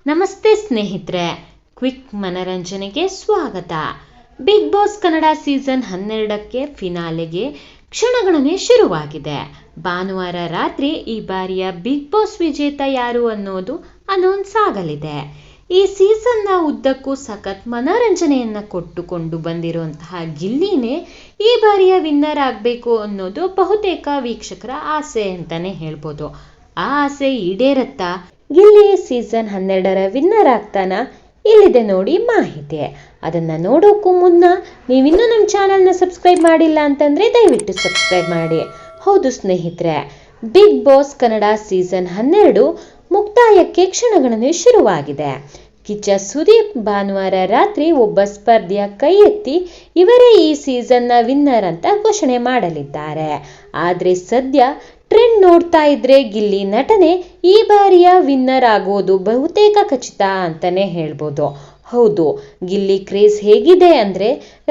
ನಮಸ್ತೆ ಸ್ನೇಹಿತರೆ, ಕ್ವಿಕ್ ಮನರಂಜನೆಗೆ ಸ್ವಾಗತ. ಬಿಗ್ ಬಾಸ್ ಕನ್ನಡ ಸೀಸನ್ 12ಕ್ಕೆ ಫಿನಾಲೆಗೆ ಕ್ಷಣಗಣನೆ ಶುರುವಾಗಿದೆ. ಭಾನುವಾರ ರಾತ್ರಿ ಈ ಬಾರಿಯ ಬಿಗ್ ಬಾಸ್ ವಿಜೇತ ಯಾರು ಅನ್ನೋದು ಅನೌನ್ಸ್ ಆಗಲಿದೆ. ಈ ಸೀಸನ್ನ ಉದ್ದಕ್ಕೂ ಸಖತ್ ಮನರಂಜನೆಯನ್ನ ಕೊಟ್ಟುಕೊಂಡು ಬಂದಿರುವಂತಹ ಗಿಲ್ಲಿನೇ ಈ ಬಾರಿಯ ವಿನ್ನರ್ ಆಗಬೇಕು ಅನ್ನೋದು ಬಹುತೇಕ ವೀಕ್ಷಕರ ಆಸೆ ಅಂತಾನೆ ಹೇಳ್ಬೋದು. ಆ ಆಸೆ ಈಡೇರತ್ತಾ? ಗಿಲ್ಲಿ ಸೀಸನ್ 12ರ ವಿನ್ನರ್ ಆಗ್ತಾನ? ಇಲ್ಲಿದೆ ನೋಡಿ ಮಾಹಿತಿ. ಅದನ್ನ ನೋಡೋಕ್ಕೂ ಮುನ್ನ ನೀವಿನ್ನೂ ನಮ್ಮ ಚಾನಲ್ನ ಸಬ್ಸ್ಕ್ರೈಬ್ ಮಾಡಿಲ್ಲ ಅಂತಂದ್ರೆ ದಯವಿಟ್ಟು ಸಬ್ಸ್ಕ್ರೈಬ್ ಮಾಡಿ. ಹೌದು ಸ್ನೇಹಿತರೆ, ಬಿಗ್ ಬಾಸ್ ಕನ್ನಡ ಸೀಸನ್ 12 ಮುಕ್ತಾಯಕ್ಕೆ ಕ್ಷಣಗಣನೆ ಶುರುವಾಗಿದೆ. ಕಿಚ್ಚ ಸುದೀಪ್ ಭಾನುವಾರ ರಾತ್ರಿ ಒಬ್ಬ ಸ್ಪರ್ಧಿಯ ಕೈ ಎತ್ತಿ ಇವರೇ ಈ ಸೀಸನ್ನ ವಿನ್ನರ್ ಅಂತ ಘೋಷಣೆ ಮಾಡಲಿದ್ದಾರೆ. ಆದ್ರೆ ಸದ್ಯ ಟ್ರೆಂಡ್ ನೋಡ್ತಾ ಇದ್ರೆ ಗಿಲ್ಲಿ ನಟನೆ ಈ ಬಾರಿಯ ವಿನ್ನರ್ ಆಗೋದು ಬಹುತೇಕ ಖಚಿತ ಅಂತಾನೆ ಹೇಳ್ಬೋದು. ಹೌದು, ಗಿಲ್ಲಿ ಕ್ರೇಜ್ ಹೇಗಿದೆ ಅಂದ್ರೆ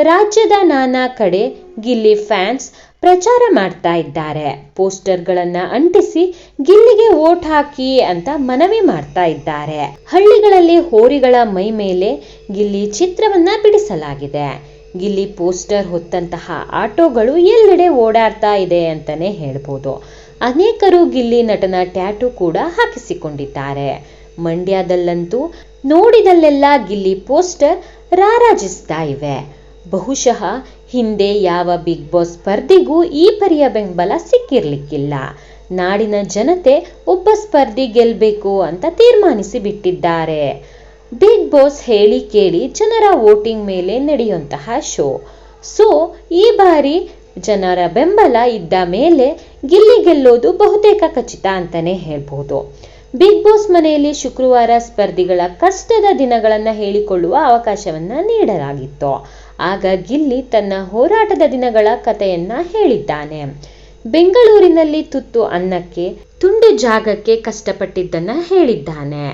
ರಾಜ್ಯದ ನಾನಾ ಕಡೆ ಗಿಲ್ಲಿ ಫ್ಯಾನ್ಸ್ ಪ್ರಚಾರ ಮಾಡ್ತಾ ಇದ್ದಾರೆ. ಪೋಸ್ಟರ್ಗಳನ್ನ ಅಂಟಿಸಿ ಗಿಲ್ಲಿಗೆ ವೋಟ್ ಹಾಕಿ ಅಂತ ಮನವಿ ಮಾಡ್ತಾ ಇದ್ದಾರೆ. ಹಳ್ಳಿಗಳಲ್ಲಿ ಹೋರಿಗಳ ಮೈ ಮೇಲೆ ಗಿಲ್ಲಿ ಚಿತ್ರವನ್ನ ಬಿಡಿಸಲಾಗಿದೆ. ಗಿಲ್ಲಿ ಪೋಸ್ಟರ್ ಹೊತ್ತಂತಹ ಆಟೋಗಳು ಎಲ್ಲೆಡೆ ಓಡಾಡ್ತಾ ಇದೆ ಅಂತಾನೆ ಹೇಳ್ಬೋದು. ಅನೇಕರು ಗಿಲ್ಲಿ ನಟನ ಟ್ಯಾಟೂ ಕೂಡ ಹಾಕಿಸಿಕೊಂಡಿದ್ದಾರೆ. ಮಂಡ್ಯದಲ್ಲಂತೂ ನೋಡಿದಲ್ಲೆಲ್ಲ ಗಿಲ್ಲಿ ಪೋಸ್ಟರ್ ರಾರಾಜಿಸ್ತಾ ಇವೆ. ಬಹುಶಃ ಹಿಂದೆ ಯಾವ ಬಿಗ್ ಬಾಸ್ ಸ್ಪರ್ಧಿಗೂ ಈ ಪರಿಯ ಬೆಂಬಲ ಸಿಕ್ಕಿರ್ಲಿಕ್ಕಿಲ್ಲ. ನಾಡಿನ ಜನತೆ ಒಬ್ಬ ಸ್ಪರ್ಧಿ ಗೆಲ್ಬೇಕು ಅಂತ ತೀರ್ಮಾನಿಸಿ ಬಿಟ್ಟಿದ್ದಾರೆ. ಬಿಗ್ ಬಾಸ್ ಹೇಳಿ ಕೇಳಿ ಜನರ ವೋಟಿಂಗ್ ಮೇಲೆ ನಡೆಯುವಂತಹ ಶೋ ಈ ಬಾರಿ ಜನರ ಬೆಂಬಲ ಇದ್ದ ಮೇಲೆ ಗಿಲ್ಲಿ ಗೆಲ್ಲೋದು ಬಹುತೇಕ ಖಚಿತ ಅಂತಾನೆ ಹೇಳ್ಬೋದು. ಬಿಗ್ ಬಾಸ್ ಮನೆಯಲ್ಲಿ ಶುಕ್ರವಾರ ಸ್ಪರ್ಧಿಗಳ ಕಷ್ಟದ ದಿನಗಳನ್ನ ಹೇಳಿಕೊಳ್ಳುವ ಅವಕಾಶವನ್ನ ನೀಡಲಾಗಿತ್ತು. ಆಗ ಗಿಲ್ಲಿ ತನ್ನ ಹೋರಾಟದ ದಿನಗಳ ಕಥೆಯನ್ನ ಹೇಳಿದ್ದಾನೆ. ಬೆಂಗಳೂರಿನಲ್ಲಿ ತುತ್ತು ಅನ್ನಕ್ಕೆ ತುಂಡು ಜಾಗಕ್ಕೆ ಕಷ್ಟಪಟ್ಟಿದ್ದನ್ನ ಹೇಳಿದ್ದಾನೆ.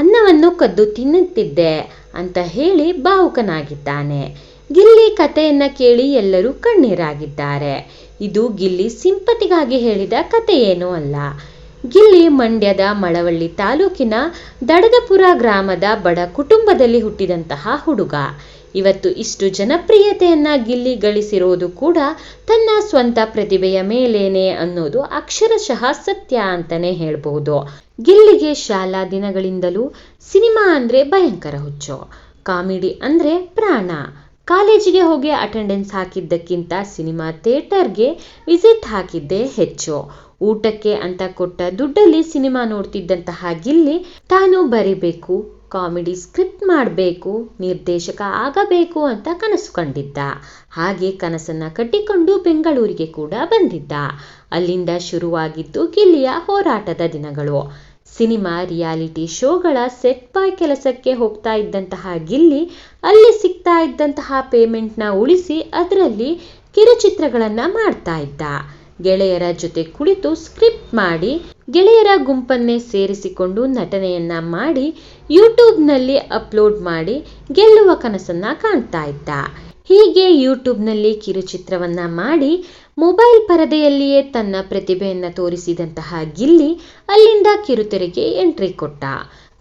ಅನ್ನವನ್ನು ಕದ್ದು ತಿನ್ನುತ್ತಿದ್ದೆ ಅಂತ ಹೇಳಿ ಭಾವುಕನಾಗಿದ್ದಾನೆ. ಗಿಲ್ಲಿ ಕಥೆಯನ್ನ ಕೇಳಿ ಎಲ್ಲರೂ ಕಣ್ಣೀರಾಗಿದ್ದಾರೆ. ಇದು ಗಿಲ್ಲಿ ಸಿಂಪತಿಗಾಗಿ ಹೇಳಿದ ಕಥೆಯೇನೂ ಅಲ್ಲ. ಗಿಲ್ಲಿ ಮಂಡ್ಯದ ಮಳವಳ್ಳಿ ತಾಲೂಕಿನ ದಡದಪುರ ಗ್ರಾಮದ ಬಡ ಕುಟುಂಬದಲ್ಲಿ ಹುಟ್ಟಿದಂತಹ ಹುಡುಗ. ಇವತ್ತು ಇಷ್ಟು ಜನಪ್ರಿಯತೆಯನ್ನ ಗಿಲ್ಲಿ ಗಳಿಸಿರೋದು ಕೂಡ ತನ್ನ ಸ್ವಂತ ಪ್ರತಿಭೆಯ ಮೇಲೇನೆ ಅನ್ನೋದು ಅಕ್ಷರಶಃ ಸತ್ಯ ಅಂತಾನೆ ಹೇಳ್ಬಹುದು. ಗಿಲ್ಲಿಗೆ ಶಾಲಾ ದಿನಗಳಿಂದಲೂ ಸಿನಿಮಾ ಅಂದ್ರೆ ಭಯಂಕರ ಹುಚ್ಚು. ಕಾಮಿಡಿ ಅಂದ್ರೆ ಪ್ರಾಣ. ಕಾಲೇಜಿಗೆ ಹೋಗಿ ಅಟೆಂಡೆನ್ಸ್ ಹಾಕಿದ್ದಕ್ಕಿಂತ ಸಿನಿಮಾ ಥಿಯೇಟರ್ಗೆ ವಿಸಿಟ್ ಹಾಕಿದ್ದೇ ಹೆಚ್ಚು. ಊಟಕ್ಕೆ ಅಂತ ಕೊಟ್ಟ ದುಡ್ಡಲ್ಲಿ ಸಿನಿಮಾ ನೋಡ್ತಿದ್ದಂತಹ ಗಿಲ್ಲಿ ತಾನು ಬರಿಬೇಕು, ಕಾಮಿಡಿ ಸ್ಕ್ರಿಪ್ಟ್ ಮಾಡಬೇಕು, ನಿರ್ದೇಶಕ ಆಗಬೇಕು ಅಂತ ಕನಸು ಕಂಡಿದ್ದ. ಹಾಗೆ ಕನಸನ್ನ ಕಟ್ಟಿಕೊಂಡು ಬೆಂಗಳೂರಿಗೆ ಕೂಡ ಬಂದಿದ್ದ. ಅಲ್ಲಿಂದ ಶುರುವಾಗಿದ್ದು ಗಿಲ್ಲಿಯ ಹೋರಾಟದ ದಿನಗಳು. ಸಿನಿಮಾ, ರಿಯಾಲಿಟಿ ಶೋಗಳ ಸೆಟ್ ಬಾಯ್ ಕೆಲಸಕ್ಕೆ ಹೋಗ್ತಾ ಇದ್ದಂತಹ ಗಿಲ್ಲಿ ಅಲ್ಲಿ ಸಿಗ್ತಾ ಇದ್ದಂತಹ ಪೇಮೆಂಟ್ನ ಉಳಿಸಿ ಅದರಲ್ಲಿ ಕಿರುಚಿತ್ರಗಳನ್ನ ಮಾಡ್ತಾ ಇದ್ದ. ಗೆಳೆಯರ ಜೊತೆ ಕುಳಿತು ಸ್ಕ್ರಿಪ್ಟ್ ಮಾಡಿ ಗೆಳೆಯರ ಗುಂಪನ್ನೇ ಸೇರಿಸಿಕೊಂಡು ನಟನೆಯನ್ನ ಮಾಡಿ ಯೂಟ್ಯೂಬ್ನಲ್ಲಿ ಅಪ್ಲೋಡ್ ಮಾಡಿ ಗೆಲ್ಲುವ ಕನಸನ್ನ ಕಾಣ್ತಾ ಇದ್ದ. ಹೀಗೆ ಯೂಟ್ಯೂಬ್ನಲ್ಲಿ ಕಿರುಚಿತ್ರವನ್ನ ಮಾಡಿ ಮೊಬೈಲ್ ಪರದೆಯಲ್ಲಿಯೇ ತನ್ನ ಪ್ರತಿಭೆಯನ್ನ ತೋರಿಸಿದಂತಹ ಗಿಲ್ಲಿ ಅಲ್ಲಿಂದ ಕಿರುತೆರೆಗೆ ಎಂಟ್ರಿ ಕೊಟ್ಟ.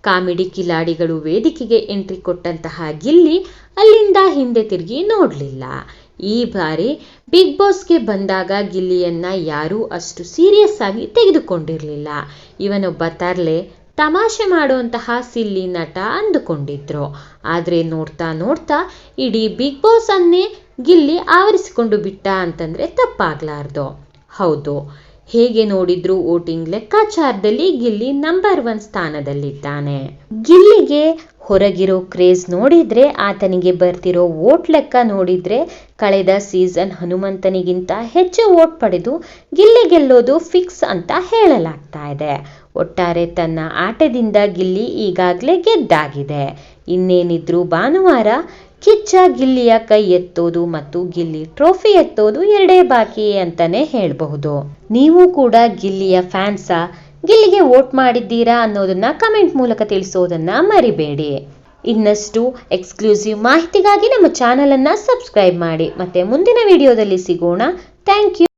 ಕಾಮಿಡಿ ಕಿಲಾಡಿಗಳು ವೇದಿಕೆಗೆ ಎಂಟ್ರಿ ಕೊಟ್ಟಂತಹ ಗಿಲ್ಲಿ ಅಲ್ಲಿಂದ ಹಿಂದೆ ತಿರುಗಿ ನೋಡ್ಲಿಲ್ಲ. ಈ ಬಾರಿ ಬಿಗ್ ಬಾಸ್ಗೆ ಬಂದಾಗ ಗಿಲ್ಲಿಯನ್ನ ಯಾರೂ ಅಷ್ಟು ಸೀರಿಯಸ್ ಆಗಿ ತೆಗೆದುಕೊಂಡಿರ್ಲಿಲ್ಲ. ಇವನೊಬ್ಬ ತರ್ಲೆ, ತಮಾಷೆ ಮಾಡುವಂತಹ ಸಿಲ್ಲಿ ನಟ ಅಂದುಕೊಂಡಿದ್ರು. ಆದ್ರೆ ನೋಡ್ತಾ ನೋಡ್ತಾ ಇಡೀ ಬಿಗ್ ಬಾಸ್ ಅನ್ನೇ ಗಿಲ್ಲಿ ಆವರಿಸಿಕೊಂಡು ಬಿಟ್ಟ ಅಂತಂದ್ರೆ ತಪ್ಪಾಗ್ಲಾರ್ದು. ಹೌದು, ಹೇಗೆ ನೋಡಿದ್ರು ವೋಟಿಂಗ್ ಲೆಕ್ಕಾಚಾರದಲ್ಲಿ ಗಿಲ್ಲಿ ನಂಬರ್ 1 ಸ್ಥಾನದಲ್ಲಿದ್ದಾನೆ. ಗಿಲ್ಲಿಗೆ ಹೊರಗಿರೋ ಕ್ರೇಜ್ ನೋಡಿದ್ರೆ, ಆತನಿಗೆ ಬರ್ತಿರೋ ವೋಟ್ ಲೆಕ್ಕ ನೋಡಿದ್ರೆ ಕಳೆದ ಸೀಸನ್ ಹನುಮಂತನಿಗಿಂತ ಹೆಚ್ಚು ವೋಟ್ ಪಡೆದು ಗಿಲ್ಲಿ ಗೆಲ್ಲೋದು ಫಿಕ್ಸ್ ಅಂತ ಹೇಳಲಾಗ್ತಾ ಇದೆ. ಒಟ್ಟಾರೆ ತನ್ನ ಆಟದಿಂದ ಗಿಲ್ಲಿ ಈಗಾಗಲೇ ಗೆದ್ದಾಗಿದೆ. ಇನ್ನೇನಿದ್ರು ಭಾನುವಾರ ಕಿಚ್ಚ ಗಿಲ್ಲಿಯ ಕೈ ಎತ್ತೋದು ಮತ್ತು ಗಿಲ್ಲಿ ಟ್ರೋಫಿ ಎತ್ತೋದು ಎರಡೇ ಬಾಕಿ ಅಂತಾನೆ ಹೇಳ್ಬಹುದು. ನೀವು ಕೂಡ ಗಿಲ್ಲಿಯ ಫ್ಯಾನ್ಸಾ? ಗಿಲ್ಲಿಗೆ ವೋಟ್ ಮಾಡಿದ್ದೀರಾ ಅನ್ನೋದನ್ನ ಕಮೆಂಟ್ ಮೂಲಕ ತಿಳಿಸೋದನ್ನ ಮರಿಬೇಡಿ. ಇನ್ನಷ್ಟು ಎಕ್ಸ್ಕ್ಲೂಸಿವ್ ಮಾಹಿತಿಗಾಗಿ ನಮ್ಮ ಚಾನಲ್ ಅನ್ನ ಸಬ್ಸ್ಕ್ರೈಬ್ ಮಾಡಿ. ಮತ್ತೆ ಮುಂದಿನ ವಿಡಿಯೋದಲ್ಲಿ ಸಿಗೋಣ. Thank you.